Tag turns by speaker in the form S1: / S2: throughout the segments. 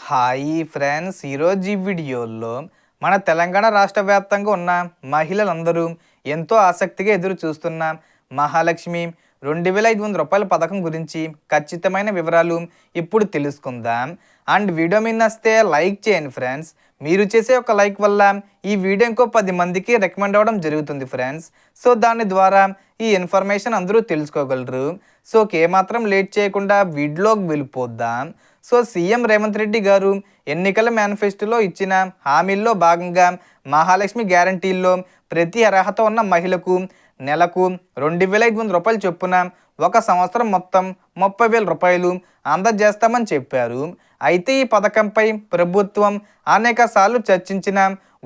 S1: Hi friends, ఈరోజు ఈ వీడియోలో మన తెలంగాణ రాష్ట్ర వ్యాప్తంగా ఉన్న మహిళలందరూ ఎంతో ఆసక్తిగా ఎదురు చూస్తున్న మహాలక్ష్మి 2500 రూపాయల పథకం గురించి ఖచ్చితమైన వివరాలు ఇప్పుడు తెలుసుకుందాం. అండ్ వీడియో మీద నచ్చితే లైక్ చేయండి ఫ్రెండ్స్. మీరు చేసే ఒక లైక్ వల్ల ఈ వీడియో ఇంకో 10 మందికి రికమెండ్ అవ్వడం జరుగుతుంది ఫ్రెండ్స్. సో దాని ద్వారా ఈ ఇన్ఫర్మేషన్ అందరూ తెలుసుకోగలరు. సో ఏమాత్రం లేట్ చేయకుండా వీడియోలోకి వెళ్ళిపోద్దాం. సో సీఎం రేవంత్ రెడ్డి గారు ఎన్నికల మేనిఫెస్టోలో ఇచ్చిన హామీల్లో భాగంగా మహాలక్ష్మి గ్యారంటీల్లో ప్రతి అర్హత ఉన్న మహిళకు నెలకు 2500 రూపాయలు చొప్పున ఒక సంవత్సరం మొత్తం 30,000 రూపాయలు అందజేస్తామని చెప్పారు. అయితే ఈ పథకంపై ప్రభుత్వం అనేక సార్లు చర్చించిన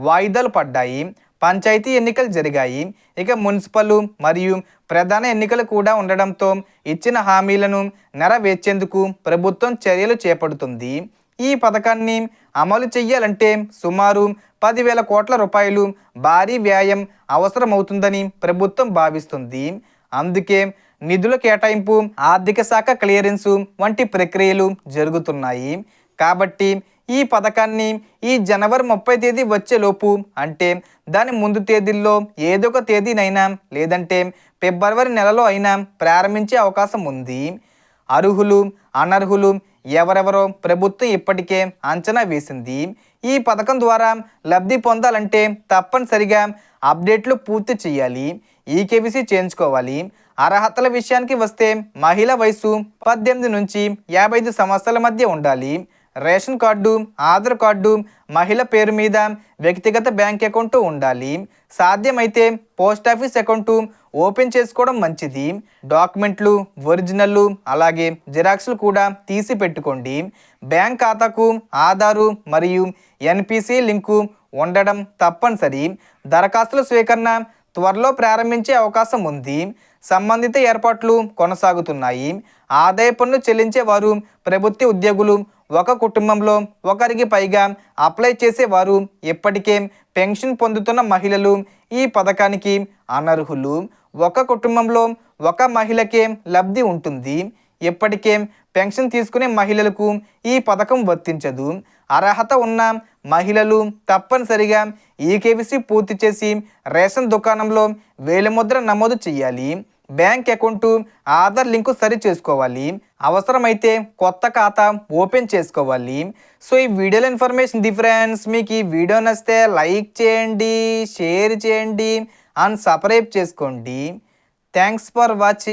S1: వాయిదాలు పడ్డాయి. పంచాయతీ ఎన్నికలు జరిగాయి. ఇక మున్సిపల్ మరియు ప్రధాన ఎన్నికలు కూడా ఉండడంతో ఇచ్చిన హామీలను నెరవేర్చేందుకు ప్రభుత్వం చర్యలు చేపడుతుంది. ఈ పథకాన్ని అమలు చేయాలంటే సుమారు 10,000 కోట్ల రూపాయలు భారీ వ్యయం అవసరమవుతుందని ప్రభుత్వం భావిస్తుంది. అందుకే నిధుల కేటాయింపు, ఆర్థిక శాఖ క్లియరెన్సు వంటి ప్రక్రియలు జరుగుతున్నాయి. కాబట్టి ఈ పథకాన్ని ఈ జనవరి 30 తేదీ వచ్చేలోపు, అంటే దాని ముందు తేదీల్లో ఏదో ఒక తేదీనైనా లేదంటే ఫిబ్రవరి నెలలో అయినా ప్రారంభించే అవకాశం ఉంది. అర్హులు, అనర్హులు ఎవరెవరో ప్రభుత్వం ఇప్పటికే అంచనా వేసింది. ఈ పథకం ద్వారా లబ్ధి పొందాలంటే తప్పనిసరిగా అప్డేట్లు పూర్తి చేయాలి, ఈకేవీసీ చేయించుకోవాలి. అర్హతల విషయానికి వస్తే మహిళ వయసు 18 నుంచి 55 సంవత్సరాల మధ్య ఉండాలి. రేషన్ కార్డు, ఆధార్ కార్డు, మహిళ పేరు మీద వ్యక్తిగత బ్యాంక్ అకౌంట్ ఉండాలి. సాధ్యమైతే పోస్టాఫీస్ అకౌంటు ఓపెన్ చేసుకోవడం మంచిది. డాక్యుమెంట్లు ఒరిజినల్లు అలాగే జిరాక్స్లు కూడా తీసి పెట్టుకోండి. బ్యాంక్ ఖాతాకు ఆధారు మరియు ఎన్పిసి లింకు ఉండడం తప్పనిసరి. దరఖాస్తుల స్వీకరణ త్వరలో ప్రారంభించే అవకాశం ఉంది. సంబంధిత ఏర్పాట్లు కొనసాగుతున్నాయి. ఆదాయ పన్ను చెల్లించే వారు, ప్రభుత్వ ఉద్యోగులు, ఒక కుటుంబంలో ఒకరికి పైగా అప్లై చేసేవారు, ఇప్పటికే పెన్షన్ పొందుతున్న మహిళలు ఈ పథకానికి అనర్హులు. ఒక కుటుంబంలో ఒక మహిళకే లబ్ధి ఉంటుంది. ఇప్పటికే పెన్షన్ తీసుకునే మహిళలకు ఈ పథకం వర్తించదు. అర్హత ఉన్న మహిళలు తప్పనిసరిగా ఈకేవీసీ పూర్తి చేసి రేషన్ దుకాణంలో వేలిముద్ర నమోదు చేయాలి. బ్యాంక్ అకౌంటు, ఆధార్ లింకు సరి చేసుకోవాలి. అవసరమైతే కొత్త ఖాతా ఓపెన్ చేసుకోవాలి. సో ఈ వీడియోలో ఇన్ఫర్మేషన్ ఫ్రెండ్స్. మీకు ఈ వీడియో నచ్చితే లైక్ చేయండి, షేర్ చేయండి అండ్ సబ్స్క్రైబ్ చేసుకోండి. Thanks for watching.